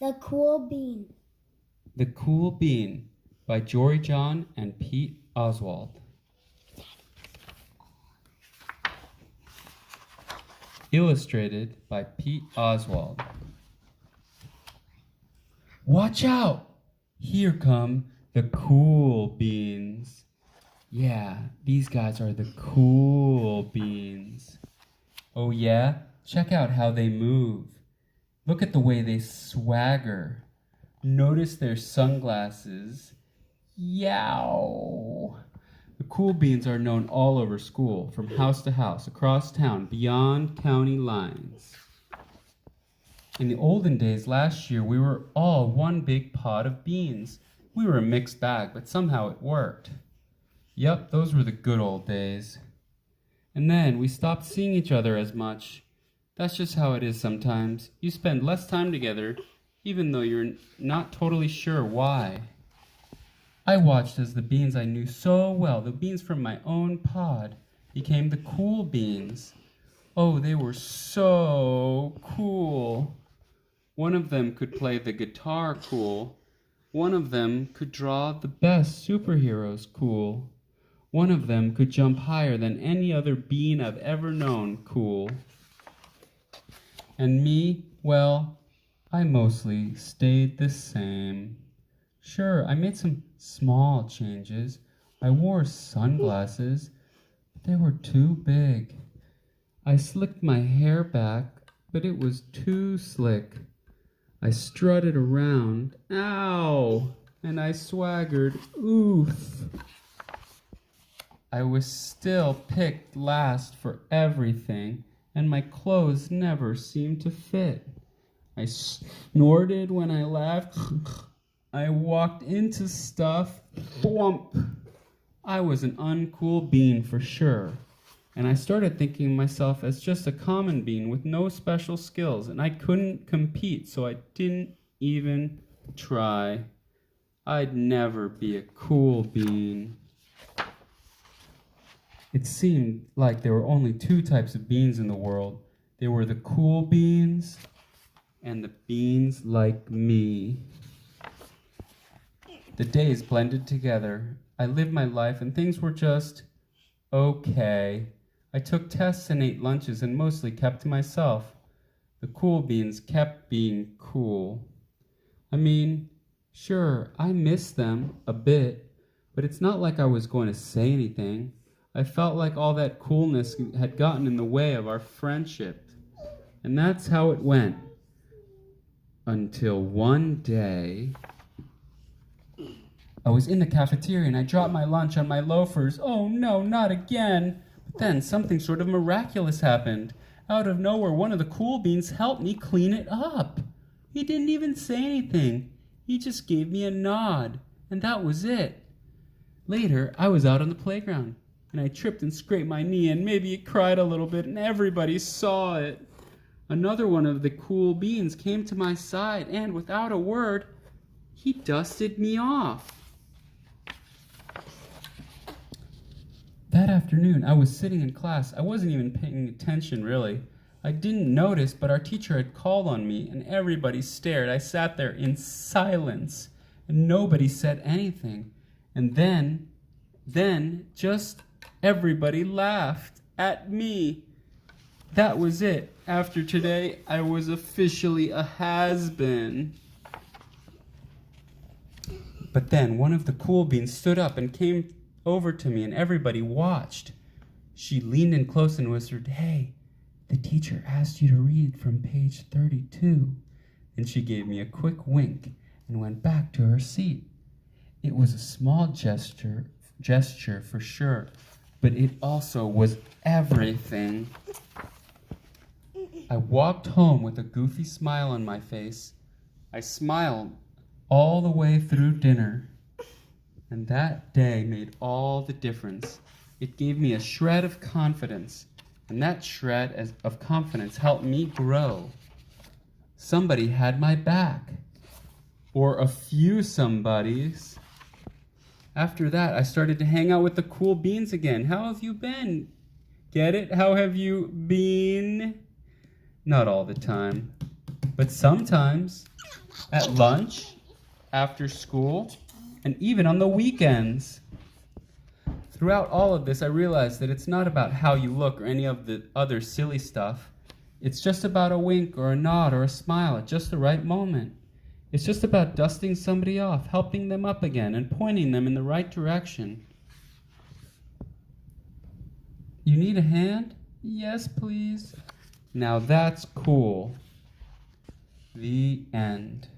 The Cool Bean. The Cool Bean by Jory John and Pete Oswald. Illustrated by Pete Oswald. Watch out! Here come the cool beans. Yeah, these guys are the cool beans. Oh yeah? Check out how they move. Look at the way they swagger. Notice their sunglasses. Yow! The cool beans are known all over school, from house to house, across town, beyond county lines. In the olden days, last year, we were all one big pot of beans. We were a mixed bag, but somehow it worked. Yep, those were the good old days. And then we stopped seeing each other as much. That's just how it is sometimes. You spend less time together, even though you're not totally sure why. I watched as the beans I knew so well, the beans from my own pod, became the cool beans. Oh, they were so cool. One of them could play the guitar cool. One of them could draw the best superheroes cool. One of them could jump higher than any other bean I've ever known cool. And me, well, I mostly stayed the same. Sure, I made some small changes. I wore sunglasses, but they were too big. I slicked my hair back, but it was too slick. I strutted around, ow, and I swaggered, oof. I was still picked last for everything, and my clothes never seemed to fit. I snorted when I laughed. I walked into stuff. Thwump. I was an uncool bean for sure. And I started thinking of myself as just a common bean with no special skills, and I couldn't compete, so I didn't even try. I'd never be a cool bean. It seemed like there were only two types of beans in the world. There were the cool beans and the beans like me. The days blended together. I lived my life and things were just okay. I took tests and ate lunches and mostly kept to myself. The cool beans kept being cool. I mean, sure, I miss them a bit, but it's not like I was going to say anything. I felt like all that coolness had gotten in the way of our friendship. And that's how it went. Until one day, I was in the cafeteria and I dropped my lunch on my loafers. Oh no, not again. But then something sort of miraculous happened. Out of nowhere, one of the cool beans helped me clean it up. He didn't even say anything. He just gave me a nod, and that was it. Later, I was out on the playground, and I tripped and scraped my knee, and maybe it cried a little bit, and everybody saw it. Another one of the cool beans came to my side, and without a word, he dusted me off. That afternoon, I was sitting in class. I wasn't even paying attention, really. I didn't notice, but our teacher had called on me, and everybody stared. I sat there in silence, and nobody said anything. And then, just everybody laughed at me. That was it. After today, I was officially a has-been. But then one of the cool beans stood up and came over to me, and everybody watched. She leaned in close and whispered, "Hey, the teacher asked you to read from page 32. And she gave me a quick wink and went back to her seat. It was a small gesture for sure, but it also was everything. I walked home with a goofy smile on my face. I smiled all the way through dinner. And that day made all the difference. It gave me a shred of confidence, and that shred of confidence helped me grow. Somebody had my back, or a few somebodies. After that, I started to hang out with the cool beans again. How have you been? Get it? How have you been? Not all the time, but sometimes. at lunch, after school, and even on the weekends. Throughout all of this, I realized that it's not about how you look or any of the other silly stuff. It's just about a wink or a nod or a smile at just the right moment. It's just about dusting somebody off, helping them up again, and pointing them in the right direction. You need a hand? Yes, please. Now that's cool. The end.